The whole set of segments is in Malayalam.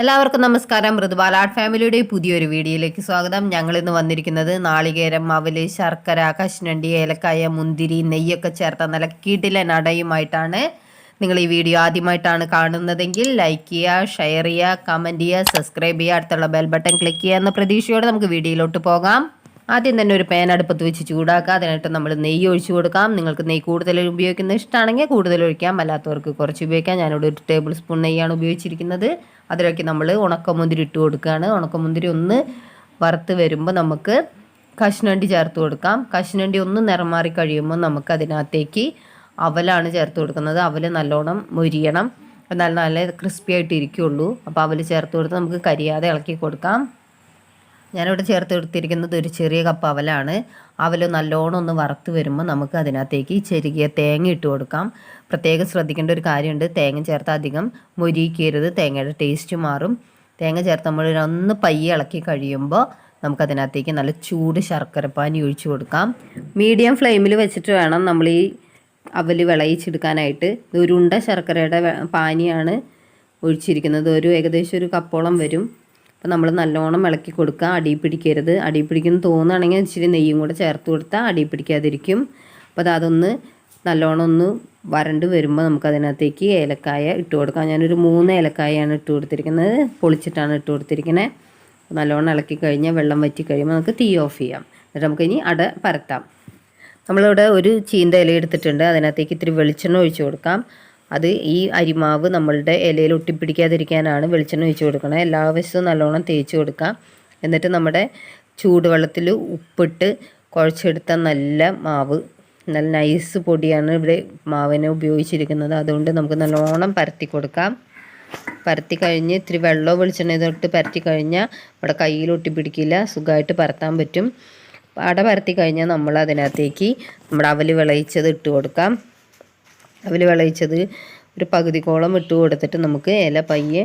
എല്ലാവർക്കും നമസ്കാരം. മൃദുബാല ആർട്ട് ഫാമിലിയുടെ പുതിയൊരു വീഡിയോയിലേക്ക് സ്വാഗതം. ഞങ്ങൾ ഇന്ന് വന്നിരിക്കുന്നത് നാളികേരം, അവല്, ശർക്കര, കശുവണ്ടി, ഏലക്കായ, മുന്തിരി, നെയ്യൊക്കെ ചേർത്ത നല്ല കിടിലൻ അടയുമായിട്ടാണ്. നിങ്ങൾ ഈ വീഡിയോ ആദ്യമായിട്ടാണ് കാണുന്നതെങ്കിൽ ലൈക്ക് ചെയ്യുക, ഷെയർ ചെയ്യുക, കമൻറ്റ് ചെയ്യുക, സബ്സ്ക്രൈബ് ചെയ്യുക, അടുത്തുള്ള ബെൽ ബട്ടൺ ക്ലിക്ക് ചെയ്യുക എന്ന പ്രതീക്ഷയോടെ നമുക്ക് വീഡിയോയിലോട്ട് പോകാം. ആദ്യം തന്നെ ഒരു പാൻ അടുപ്പത്ത് വെച്ച് ചൂടാക്കുക. അതിനായിട്ട് നമ്മൾ നെയ്യ് ഒഴിച്ചു കൊടുക്കാം. നിങ്ങൾക്ക് നെയ്യ് കൂടുതൽ ഉപയോഗിക്കുന്ന ഇഷ്ടമാണെങ്കിൽ കൂടുതൽ ഒഴിക്കാം, അല്ലാത്തവർക്ക് കുറച്ച് ഉപയോഗിക്കാം. ഞാനിവിടെ 1 ടേബിൾ സ്പൂൺ നെയ്യാണ് ഉപയോഗിച്ചിരിക്കുന്നത്. അതിലേക്ക് നമ്മൾ ഉണക്കമുന്തിരി ഇട്ട് കൊടുക്കുകയാണ്. ഉണക്കമുന്തിരി ഒന്ന് വറുത്ത് വരുമ്പോൾ നമുക്ക് കശുവണ്ടി ചേർത്ത് കൊടുക്കാം. കശുവണ്ടി ഒന്ന് നിറം മാറി കഴിയുമ്പോൾ നമുക്ക് അതിനകത്തേക്ക് അവലാണ് ചേർത്ത് കൊടുക്കുന്നത്. അവൽ നല്ലോണം മൊരിയണം, എന്നാൽ നല്ല ക്രിസ്പി ആയിട്ട് ഇരിക്കുകയുള്ളൂ. അപ്പോൾ അവൽ ചേർത്ത് കൊടുത്ത് നമുക്ക് കരിയാതെ ഇളക്കി കൊടുക്കാം. ഞാനിവിടെ ചേർത്ത് എടുത്തിരിക്കുന്നത് ഒരു ചെറിയ കപ്പ് അവലാണ്. അവൽ നല്ലോണം ഒന്ന് വറുത്ത് വരുമ്പോൾ നമുക്ക് അതിനകത്തേക്ക് ചെറുകിയ തേങ്ങ ഇട്ട് കൊടുക്കാം. പ്രത്യേകം ശ്രദ്ധിക്കേണ്ട ഒരു കാര്യമുണ്ട്, തേങ്ങ ചേർത്ത് അധികം മൊരിയിക്കരുത്, തേങ്ങയുടെ ടേസ്റ്റ് മാറും. തേങ്ങ ചേർത്ത് നമ്മൾ ഒന്ന് പയ്യെ ഇളക്കി കഴിയുമ്പോൾ നമുക്കതിനകത്തേക്ക് നല്ല ചൂട് ശർക്കരപ്പാനി ഒഴിച്ചു കൊടുക്കാം. മീഡിയം ഫ്ലെയിമിൽ വെച്ചിട്ട് വേണം നമ്മൾ ഈ അവൽ വിളയിച്ചെടുക്കാനായിട്ട്. ഒരു ഉണ്ട ശർക്കരയുടെ പാനിയാണ് ഒഴിച്ചിരിക്കുന്നത്. ഏകദേശം ഒരു കപ്പോളം വരും. അപ്പോൾ നമ്മൾ നല്ലോണം ഇളക്കി കൊടുക്കുക, അടി പിടിക്കരുത്. അടി പിടിക്കുന്ന തോന്നുകയാണെങ്കിൽ ഇച്ചിരി നെയ്യും കൂടെ ചേർത്ത് കൊടുത്താൽ അടി പിടിക്കാതിരിക്കും. അപ്പോൾ അതൊന്ന് നല്ലോണം ഒന്ന് വരണ്ട് വരുമ്പോൾ നമുക്കതിനകത്തേക്ക് ഏലക്കായ ഇട്ട് കൊടുക്കാം. ഞാനൊരു 3 ഏലക്കായാണ് ഇട്ട് കൊടുത്തിരിക്കുന്നത്, പൊളിച്ചിട്ടാണ് ഇട്ട് കൊടുത്തിരിക്കുന്നത്. നല്ലോണം ഇളക്കി കഴിഞ്ഞാൽ വെള്ളം വറ്റി കഴിയുമ്പോൾ നമുക്ക് തീ ഓഫ് ചെയ്യാം. എന്നിട്ട് നമുക്കിനി അട പരത്താം. നമ്മളിവിടെ ഒരു ചീന്ത ഇല എടുത്തിട്ടുണ്ട്, അതിനകത്തേക്ക് ഇത്തിരി വെളിച്ചെണ്ണ ഒഴിച്ച് കൊടുക്കാം. അത് ഈ അരിമാവ് നമ്മളുടെ ഇലയിൽ ഒട്ടിപ്പിടിക്കാതിരിക്കാനാണ് വെളിച്ചെണ്ണ ഒഴിച്ച് കൊടുക്കണം. എല്ലാ വശവും നല്ലോണം തേച്ച് കൊടുക്കാം. എന്നിട്ട് നമ്മുടെ ചൂടുവെള്ളത്തിൽ ഉപ്പിട്ട് കുഴച്ചെടുത്ത നല്ല മാവ്, നല്ല നൈസ് പൊടിയാണ് ഇവിടെ മാവിനെ ഉപയോഗിച്ചിരിക്കുന്നത്. അതുകൊണ്ട് നമുക്ക് നല്ലോണം പരത്തി കൊടുക്കാം. പരത്തി കഴിഞ്ഞ് ഇത്തിരി വെള്ളമോ വെളിച്ചെണ്ണ തൊട്ട് പരത്തി കഴിഞ്ഞാൽ ഇവിടെ കയ്യിൽ ഒട്ടിപ്പിടിക്കില്ല, സുഖമായിട്ട് പരത്താൻ പറ്റും. അട പരത്തി കഴിഞ്ഞാൽ നമ്മൾ അതിനകത്തേക്ക് നമ്മുടെ അവൽ വിളയിച്ചത് ഇട്ട് കൊടുക്കാം. അവൽ വിളയിച്ചത് ഒരു പകുതിക്കോളം ഇട്ട് കൊടുത്തിട്ട് നമുക്ക് ഇല പയ്യെ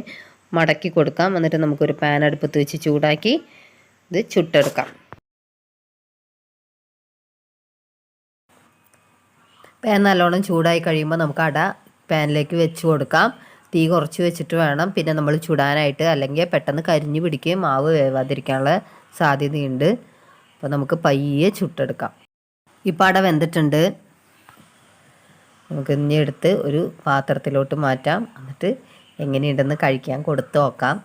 മടക്കി കൊടുക്കാം. എന്നിട്ട് നമുക്കൊരു പാൻ അടുപ്പത്ത് വെച്ച് ചൂടാക്കി ഇത് ചുട്ടെടുക്കാം. പാൻ നല്ലോണം ചൂടായി കഴിയുമ്പോൾ നമുക്ക് അട പാനിലേക്ക് വെച്ച് കൊടുക്കാം. തീ കുറച്ച് വെച്ചിട്ട് വേണം പിന്നെ നമ്മൾ ചുടാനായിട്ട്, അല്ലെങ്കിൽ പെട്ടെന്ന് കരിഞ്ഞു പിടിക്കുകയും മാവ് വേവാതിരിക്കാനുള്ള സാധ്യതയുണ്ട്. അപ്പോൾ നമുക്ക് പയ്യെ ചുട്ടെടുക്കാം. ഇപ്പോൾ അട വെന്തിട്ടുണ്ട്. നമുക്ക് ഇനി എടുത്ത് ഒരു പാത്രത്തിലോട്ട് മാറ്റാം. എന്നിട്ട് എങ്ങനെയുണ്ടെന്ന് കഴിക്കാൻ കൊടുത്ത് നോക്കാം.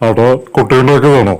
അവിടെ കുട്ടികളുടെയൊക്കെ വേണോ?